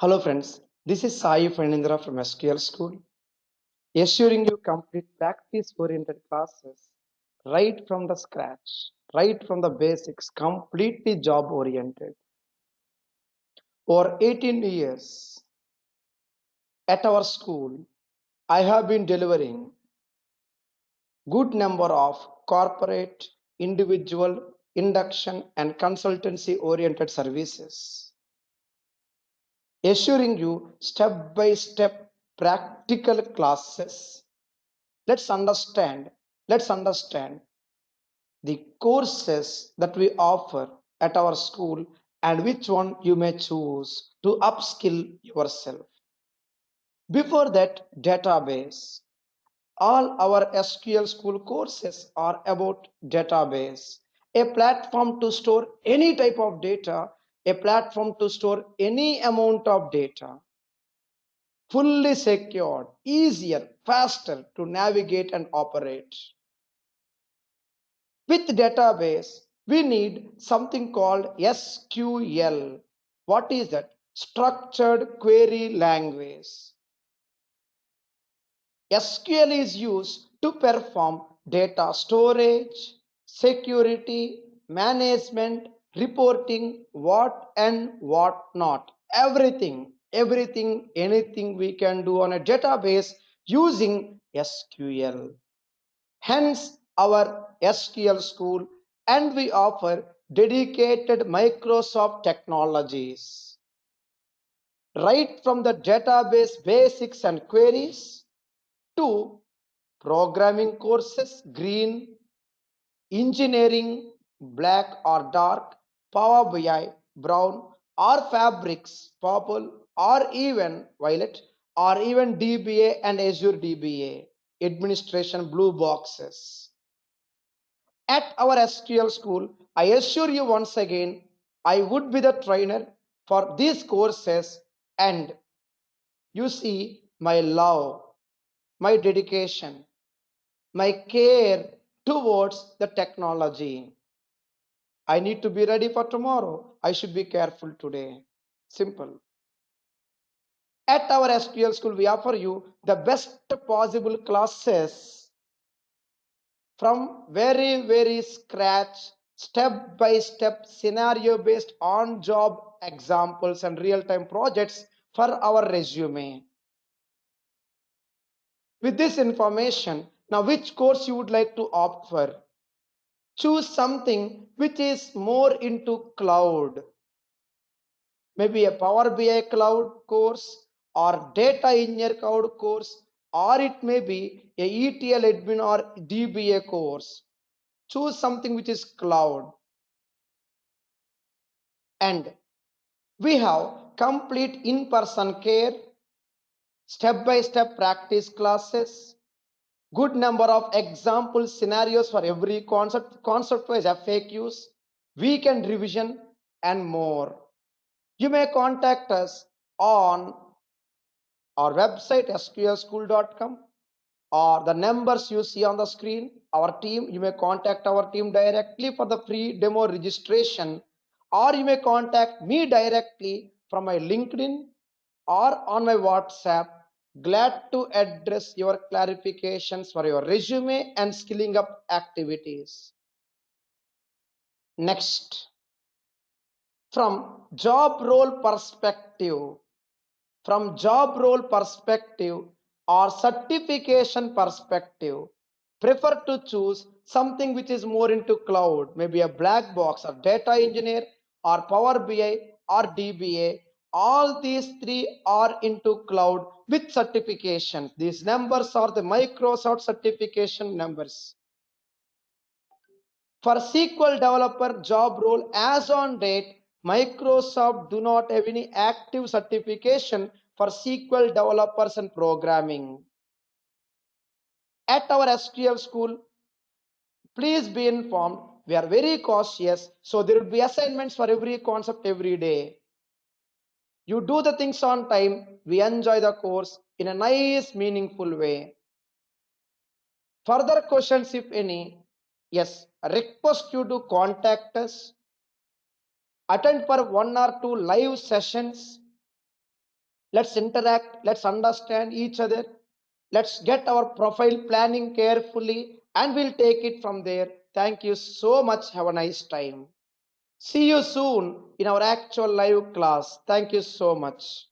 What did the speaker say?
Hello friends, this is Sai Fanindra from SQL School, assuring you complete practice-oriented classes right from the scratch, right from the basics, completely job-oriented. For 18 years at our school, I have been delivering good number of corporate, individual, induction and consultancy-oriented services, assuring you step-by-step practical classes. Let's understand the courses that we offer at our school and which one you may choose to upskill yourself. Before that, database. All our SQL school courses are about database, a platform to store any type of data, a platform to store any amount of data, fully secured, easier, faster to navigate and operate. With database, we need something called SQL. What is that? Structured Query Language. SQL is used to perform data storage, security, management, reporting, what and what not. Anything we can do on a database using SQL. Hence our SQL school, and we offer dedicated Microsoft technologies. Right from the database basics and queries to programming courses, green, engineering, black or dark, Power BI, brown, or fabrics, purple, or even violet, or even DBA and Azure DBA, administration blue boxes. At our SQL school, I assure you once again, I would be the trainer for these courses, and you see my love, my dedication, my care towards the technology. I need to be ready for tomorrow. I should be careful today. Simple. At our SQL school, we offer you the best possible classes from very scratch, step by step, scenario based on job examples and real time projects for our resume. With this information, now which course you would like to opt for? Choose something which is more into cloud, maybe a Power BI cloud course or data engineer cloud course, or it may be a ETL admin or DBA course. Choose something which is cloud. And we have complete in-person care, step-by-step practice classes, good number of example scenarios for every concept-wise FAQs, weekend revision, and more. You may contact us on our website sqlschool.com or the numbers you see on the screen. Our team, you may contact our team directly for the free demo registration, or you may contact me directly from my LinkedIn or on my WhatsApp. Glad to address your clarifications for your resume and skilling up activities. Next, from job role perspective, or certification perspective, prefer to choose something which is more into cloud, maybe a black box or data engineer or Power BI or DBA. All these three are into cloud with certifications. These numbers are the Microsoft certification numbers. For SQL developer job role as on date, Microsoft do not have any active certification for SQL developers and programming. At our SQL school, please be informed, we are very cautious, so there will be assignments for every concept every day. You do the things on time, we enjoy the course in a nice, meaningful way. Further questions, if any, yes, request you to contact us, attend for one or two live sessions, Let's interact, let's understand each other, let's get our profile planning carefully, and we'll take it from there. Thank you so much. Have a nice time. See you soon in our actual live class. Thank you so much.